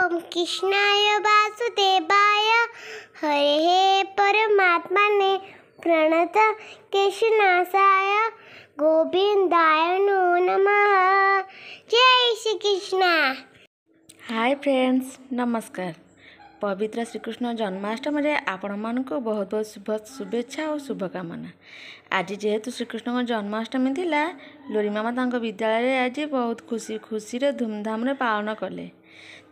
ओम कृष्णाय वासुदेवाय हरे परमात्मने प्रणत केशनाशाय गोविंदाय नमः। जय श्री कृष्ण। हाय फ्रेंड्स, नमस्कार। पवित्र श्रीकृष्ण जन्माष्टमी रे आपण मानक बहुत बहुत शुभेच्छा और शुभकामना। आज जेहेतु श्रीकृष्ण जन्माष्टमी थिला, लोरी मामा तांको विद्यालय रे आज बहुत खुशी रे धूमधाम रे पालन कले।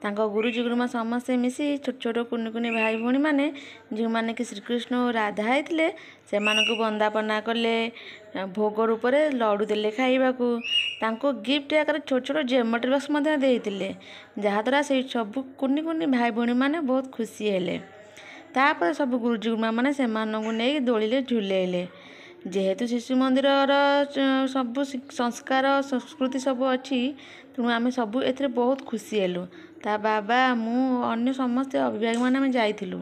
तांको गुरुजी गुरुमा समस्ते मिसी छोट छोट कुनी कुनी भाई भौणी माने जो माने कि श्रीकृष्ण और राधा आइथिले से मानक वंदापना कले, भोग रूप रे लड्डू देले खाइबाकू, तांको गिफ्ट आकार छोट छोट ज्योमेट्री बॉक्स मध्य देइतिले, जहाँद्वारा से सब कुनी कुनी भाई भौणी माने बहुत खुशी हेले। तापर सब गुरुजी गुरुमा माने से मानकू नहीं दोली झुलेले। जेहेतु शिशु मंदिर सब संस्कार संस्कृति सब अच्छी, तेणु आम सब ए बहुत खुशी हेलु। ता बाबा मु अन्य समस्त अभिभावक मैंने जाइलु।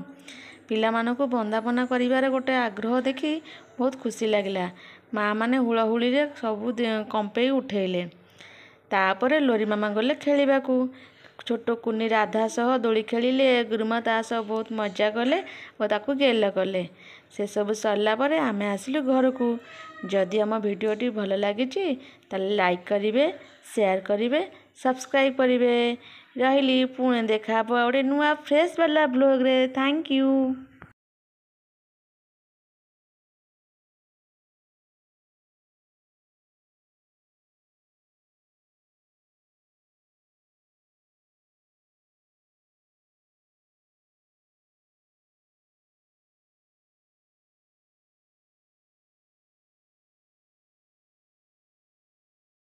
पिला मानकू वंदापना करिवार गोटे आग्रह देखी बहुत खुशी लगिला। माँ माने हुलहुली रे सब कंपे उठेले। तापर लोरी मामा गले खेलिबाकू। छोट कुनी राधा सह दोली खेलिले, गुरुमा ता सह बहुत मजा कले और ताकू गेल कले। से सब सरला परे आमे आसिलु घर को। जदि आम भिडियोटी भल लगी ताले लाइक करिवे, शेयर करिवे, सब्सक्राइब करिवे। रहिली पुणे देखा गोटे नुआ फ्रेश वाला ब्लॉग रे। Thank you.